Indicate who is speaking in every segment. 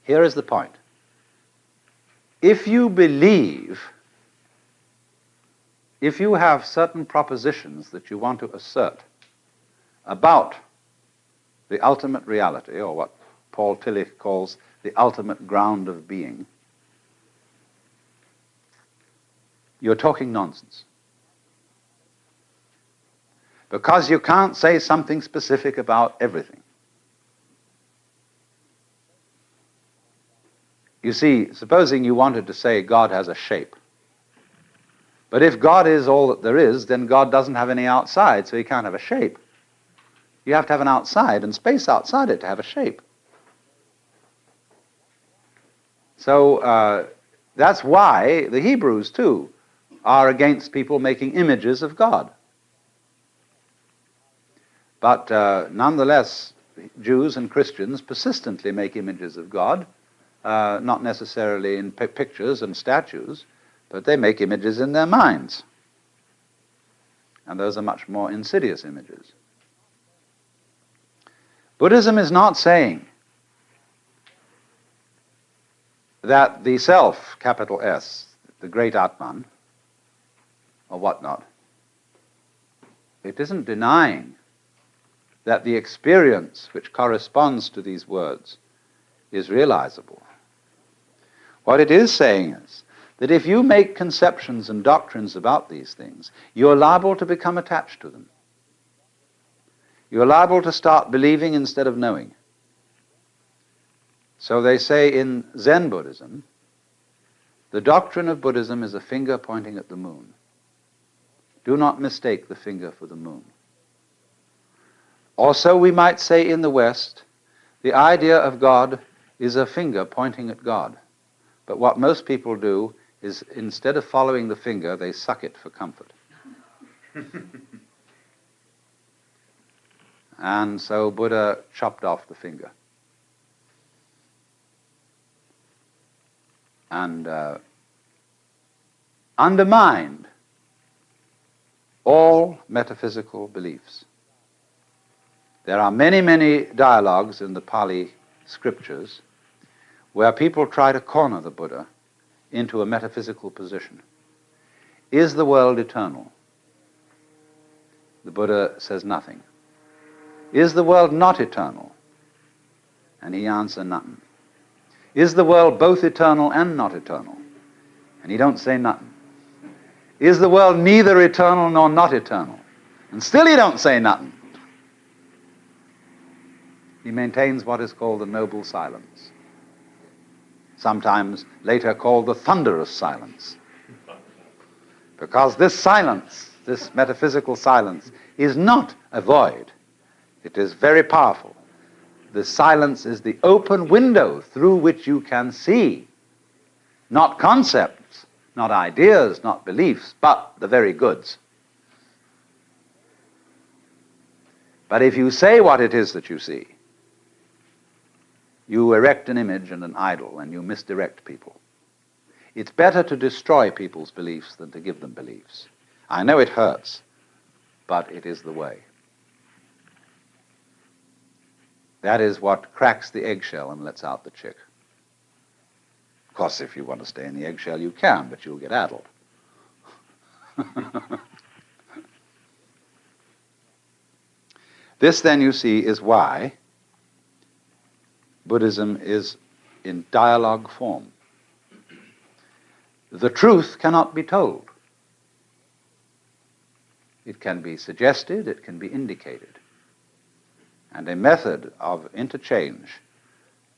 Speaker 1: Here is the point. If you believe, if you have certain propositions that you want to assert about the ultimate reality, or what Paul Tillich calls the ultimate ground of being, you're talking nonsense. Because you can't say something specific about everything. You see, supposing you wanted to say God has a shape. But if God is all that there is, then God doesn't have any outside, so he can't have a shape. You have to have an outside and space outside it to have a shape. So that's why the Hebrews, too, are against people making images of God. But nonetheless, Jews and Christians persistently make images of God, not necessarily in pictures and statues, but they make images in their minds. And those are much more insidious images. Buddhism is not saying that the self, capital S, the great Atman, or whatnot, it isn't denying that the experience which corresponds to these words is realizable. What it is saying is that if you make conceptions and doctrines about these things, you're liable to become attached to them. You're liable to start believing instead of knowing. So they say in Zen Buddhism, the doctrine of Buddhism is a finger pointing at the moon. Do not mistake the finger for the moon. Also, we might say in the West, the idea of God is a finger pointing at God. But what most people do is, instead of following the finger, they suck it for comfort. And so Buddha chopped off the finger. And undermined all metaphysical beliefs. There are many, many dialogues in the Pali scriptures where people try to corner the Buddha into a metaphysical position. Is the world eternal? The Buddha says nothing. Is the world not eternal? And he answers nothing. Is the world both eternal and not eternal? And he don't say nothing. Is the world neither eternal nor not eternal? And still he don't say nothing. He maintains what is called the noble silence, sometimes later called the thunderous silence. Because this silence, this metaphysical silence, is not a void. It is very powerful. The silence is the open window through which you can see, not concepts, not ideas, not beliefs, but the very goods. But if you say what it is that you see, you erect an image and an idol, and you misdirect people. It's better to destroy people's beliefs than to give them beliefs. I know it hurts, but it is the way. That is what cracks the eggshell and lets out the chick. Of course, if you want to stay in the eggshell, you can, but you'll get addled. This, then, you see, is why Buddhism is in dialogue form. The truth cannot be told. It can be suggested, it can be indicated. And a method of interchange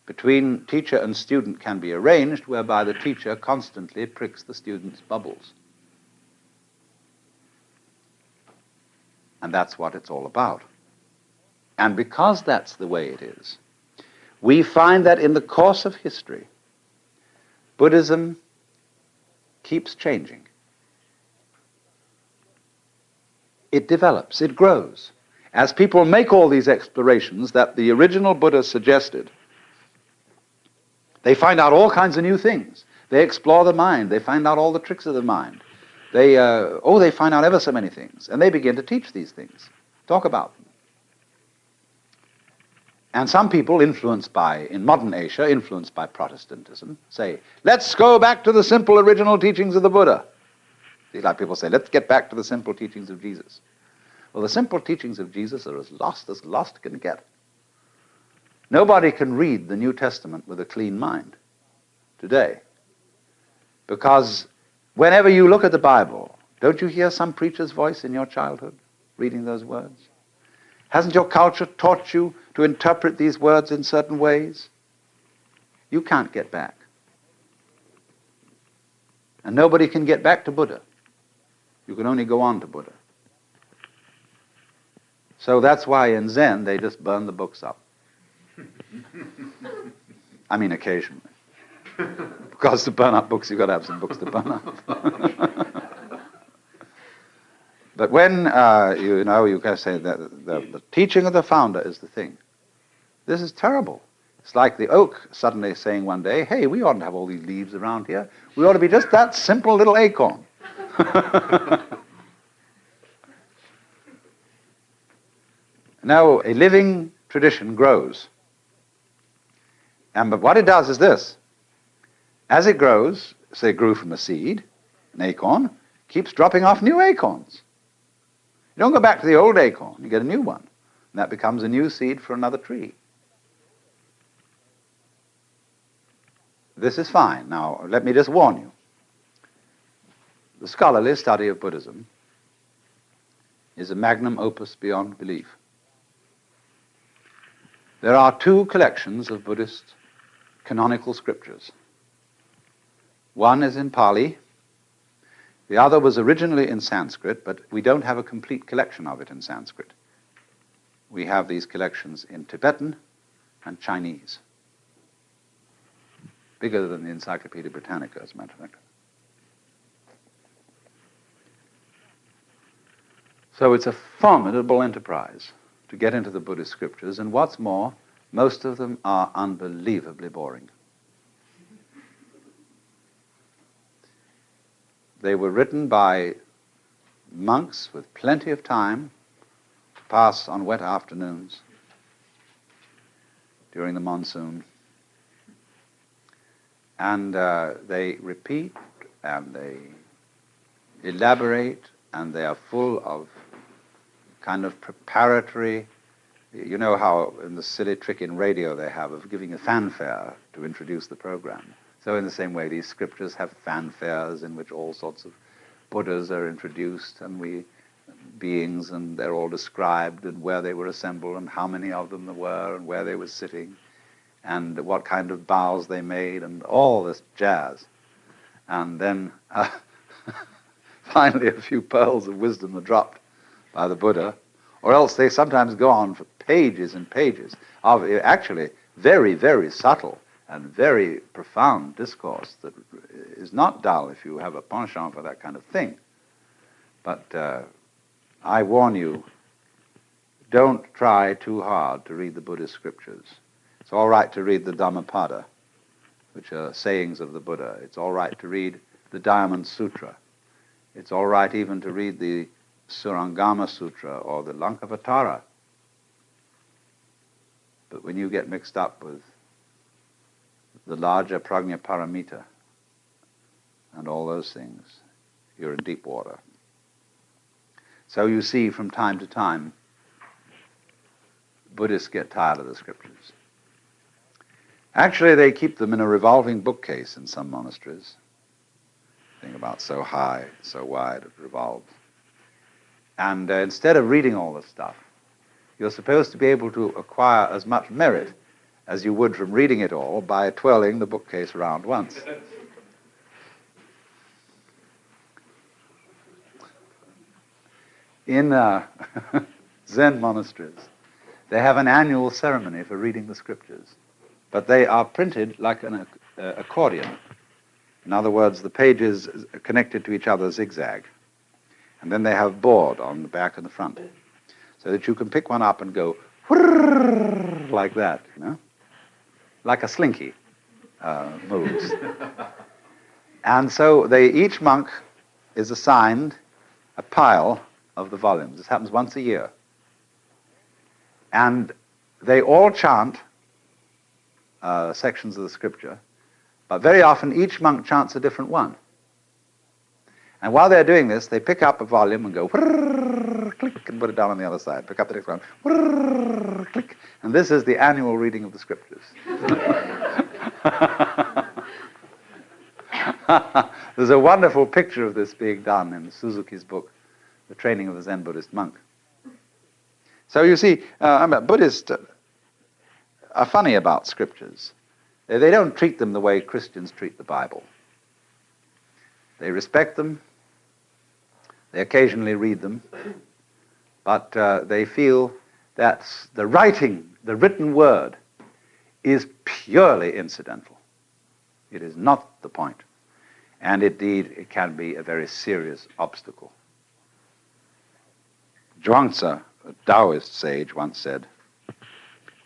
Speaker 1: between teacher and student can be arranged whereby the teacher constantly pricks the student's bubbles. And that's what it's all about. And because that's the way it is, we find that in the course of history, Buddhism keeps changing. It develops, it grows. As people make all these explorations that the original Buddha suggested, they find out all kinds of new things. They explore the mind. They find out all the tricks of the mind. They find out ever so many things. And they begin to teach these things, talk about them. And some people influenced by, in modern Asia, influenced by Protestantism, say, let's go back to the simple original teachings of the Buddha. See, like people say, let's get back to the simple teachings of Jesus. Well, the simple teachings of Jesus are as lost can get. Nobody can read the New Testament with a clean mind today. Because whenever you look at the Bible, don't you hear some preacher's voice in your childhood reading those words? Hasn't your culture taught you to interpret these words in certain ways? You can't get back. And nobody can get back to Buddha. You can only go on to Buddha. So that's why in Zen they just burn the books up. I mean occasionally. Because to burn up books, you've got to have some books to burn up. But when, you can say that the teaching of the founder is the thing. This is terrible. It's like the oak suddenly saying one day, hey, we oughtn't to have all these leaves around here. We ought to be just that simple little acorn. Now, a living tradition grows. But what it does is this. As it grows, say it grew from a seed, an acorn, keeps dropping off new acorns. You don't go back to the old acorn, you get a new one. And that becomes a new seed for another tree. This is fine. Now, let me just warn you. The scholarly study of Buddhism is a magnum opus beyond belief. There are two collections of Buddhist canonical scriptures. One is in Pali. The other was originally in Sanskrit, but we don't have a complete collection of it in Sanskrit. We have these collections in Tibetan and Chinese. Bigger than the Encyclopedia Britannica, as a matter of fact. So it's a formidable enterprise to get into the Buddhist scriptures, and what's more, most of them are unbelievably boring. They were written by monks with plenty of time to pass on wet afternoons during the monsoon. And they repeat, and they elaborate, and they are full of kind of preparatory. You know how in the silly trick in radio they have of giving a fanfare to introduce the program. So in the same way, these scriptures have fanfares in which all sorts of Buddhas are introduced, and beings, and they're all described, and where they were assembled, and how many of them there were, and where they were sitting, and what kind of bows they made, and all this jazz. And then finally a few pearls of wisdom are dropped by the Buddha, or else they sometimes go on for pages and pages of actually very, very subtle and very profound discourse that is not dull if you have a penchant for that kind of thing. But I warn you, don't try too hard to read the Buddhist scriptures. It's all right to read the Dhammapada, which are sayings of the Buddha. It's all right to read the Diamond Sutra. It's all right even to read the Surangama Sutra or the Lankavatara. But when you get mixed up with the larger Prajnaparamita and all those things, you're in deep water. So you see, from time to time, Buddhists get tired of the scriptures. Actually, they keep them in a revolving bookcase in some monasteries. Think about so high, so wide, it revolves. And instead of reading all this stuff, you're supposed to be able to acquire as much merit as you would from reading it all by twirling the bookcase round once. In Zen monasteries, they have an annual ceremony for reading the scriptures, but they are printed like an accordion. In other words, the pages are connected to each other zigzag, and then they have board on the back and the front, so that you can pick one up and go whirr, like that, you know, like a slinky moves. And so each monk is assigned a pile of the volumes. This happens once a year. And they all chant sections of the scripture, but very often each monk chants a different one. And while they're doing this, they pick up a volume and go whirr, click, and put it down on the other side. Pick up the next one, whirr, click. And this is the annual reading of the scriptures. There's a wonderful picture of this being done in Suzuki's book, The Training of the Zen Buddhist Monk. So you see, Buddhists are funny about scriptures. They don't treat them the way Christians treat the Bible. They respect them. They occasionally read them. But they feel that the written word, is purely incidental. It is not the point. And indeed, it can be a very serious obstacle. Zhuangzi, a Taoist sage, once said,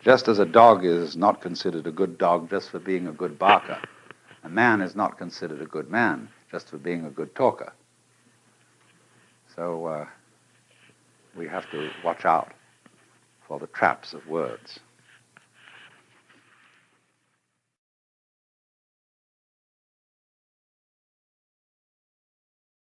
Speaker 1: just as a dog is not considered a good dog just for being a good barker, a man is not considered a good man just for being a good talker. So we have to watch out for the traps of words.